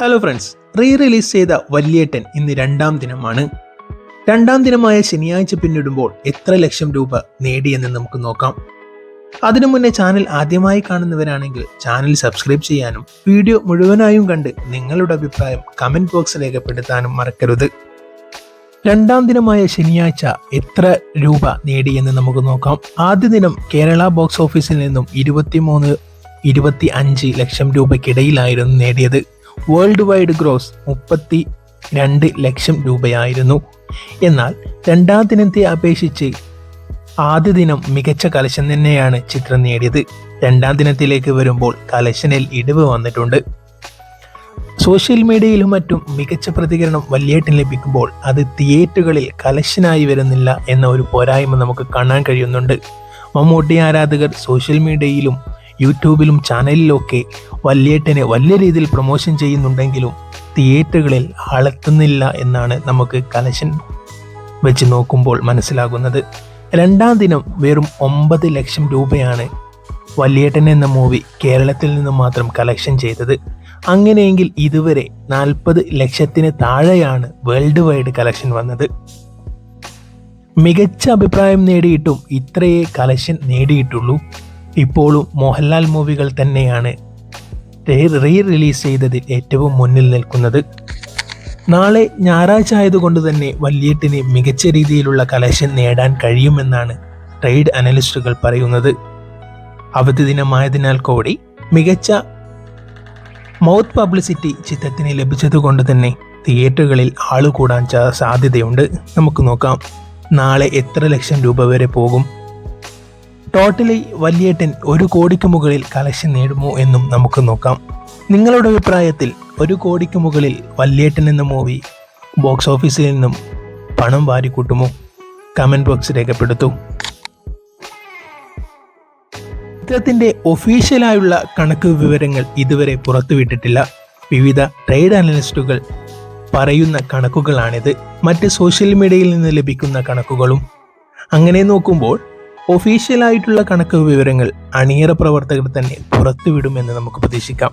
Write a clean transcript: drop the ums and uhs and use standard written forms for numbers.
Hello friends, release ചെയ്ത വല്യേട്ടൻ ഇന്ന് രണ്ടാം ദിനമാണ്. രണ്ടാം ദിനമായ ശനിയാഴ്ച പിന്നിടുമ്പോൾ എത്ര ലക്ഷം രൂപ നേടിയെന്ന് നമുക്ക് നോക്കാം. അതിനു മുന്നേ ചാനൽ ആദ്യമായി കാണുന്നവരാണെങ്കിൽ ചാനൽ സബ്സ്ക്രൈബ് ചെയ്യാനും വീഡിയോ മുഴുവനായും കണ്ട് നിങ്ങളുടെ അഭിപ്രായം കമന്റ് ബോക്സിൽ രേഖപ്പെടുത്താനും മറക്കരുത്. രണ്ടാം ദിനമായ ശനിയാഴ്ച എത്ര രൂപ നേടിയെന്ന് നമുക്ക് നോക്കാം. ആദ്യ ദിനം കേരള ബോക്സ് ഓഫീസിൽ നിന്നും 23-25 ലക്ഷം രൂപയ്ക്കിടയിലായിരുന്നു നേടിയത്. വേൾഡ് വൈഡ് ഗ്രോസ് 32 ലക്ഷം രൂപയായിരുന്നു. എന്നാൽ രണ്ടാം ദിനത്തെ അപേക്ഷിച്ച് ആദ്യ ദിനം മികച്ച കളക്ഷൻ തന്നെയാണ് ചിത്രം നേടിയത്. രണ്ടാം ദിനത്തിലേക്ക് വരുമ്പോൾ കളക്ഷനിൽ ഇടിവ് വന്നിട്ടുണ്ട്. സോഷ്യൽ മീഡിയയിലും മറ്റും മികച്ച പ്രതികരണം വല്യേട്ടൻ ലഭിക്കുമ്പോൾ അത് തിയേറ്ററുകളിൽ കളക്ഷനായി വരുന്നില്ല എന്ന ഒരു പോരായ്മ നമുക്ക് കാണാൻ കഴിയുന്നുണ്ട്. മമ്മൂട്ടി ആരാധകർ സോഷ്യൽ മീഡിയയിലും യൂട്യൂബിലും ചാനലിലൊക്കെ വല്യേട്ടനെ വലിയ രീതിയിൽ പ്രൊമോഷൻ ചെയ്യുന്നുണ്ടെങ്കിലും തിയേറ്ററുകളിൽ ആളെത്തുന്നില്ല എന്നാണ് നമുക്ക് കളക്ഷൻ വെച്ച് നോക്കുമ്പോൾ മനസ്സിലാകുന്നത്. രണ്ടാം ദിനം വെറും 9 ലക്ഷം രൂപയാണ് വല്യേട്ടൻ എന്ന മൂവി കേരളത്തിൽ നിന്ന് മാത്രം കളക്ഷൻ ചെയ്തത്. അങ്ങനെയെങ്കിൽ ഇതുവരെ 40 ലക്ഷത്തിന് താഴെയാണ് വേൾഡ് വൈഡ് കളക്ഷൻ വന്നത്. മികച്ച അഭിപ്രായം നേടിയിട്ടും ഇത്രയേ കളക്ഷൻ നേടിയിട്ടുള്ളൂ. ഇപ്പോഴും മോഹൻലാൽ മൂവികൾ തന്നെയാണ് റിലീസ് ചെയ്തതിൽ ഏറ്റവും മുന്നിൽ നിൽക്കുന്നത്. നാളെ ഞായറാഴ്ച ആയതുകൊണ്ട് തന്നെ വല്യേട്ടന് മികച്ച രീതിയിലുള്ള കളക്ഷൻ നേടാൻ കഴിയുമെന്നാണ് ട്രേഡ് അനലിസ്റ്റുകൾ പറയുന്നത്. അവധി ദിനമായതിനാൽ കൂടി മികച്ച മൗത്ത് പബ്ലിസിറ്റി ചിത്രത്തിന് ലഭിച്ചതുകൊണ്ട് തന്നെ തിയേറ്ററുകളിൽ ആളുകൂടാൻ സാധ്യതയുണ്ട്. നമുക്ക് നോക്കാം നാളെ എത്ര ലക്ഷം രൂപ വരെ പോകും. ടോട്ടലി വല്യേട്ടൻ 1 കോടിക്ക് മുകളിൽ കളക്ഷൻ നേടുമോ എന്നും നമുക്ക് നോക്കാം. നിങ്ങളുടെ അഭിപ്രായത്തിൽ 1 കോടിക്ക് മുകളിൽ വല്യേട്ടൻ എന്ന മൂവി ബോക്സ് ഓഫീസിൽ നിന്നും പണം വാരിക്കൂട്ടുമോ? Comment box രേഖപ്പെടുത്തൂ. ചിത്രത്തിന്റെ ഒഫീഷ്യലായുള്ള കണക്ക് വിവരങ്ങൾ ഇതുവരെ പുറത്തുവിട്ടിട്ടില്ല. വിവിധ ട്രേഡ് അനലിസ്റ്റുകൾ പറയുന്ന കണക്കുകളാണിത്. മറ്റ് സോഷ്യൽ മീഡിയയിൽ നിന്ന് ലഭിക്കുന്ന കണക്കുകളും. അങ്ങനെ നോക്കുമ്പോൾ ഒഫീഷ്യലായിട്ടുള്ള കണക്ക് വിവരങ്ങൾ അണിയറ പ്രവർത്തകർ തന്നെ പുറത്തുവിടുമെന്ന് നമുക്ക് പ്രതീക്ഷിക്കാം.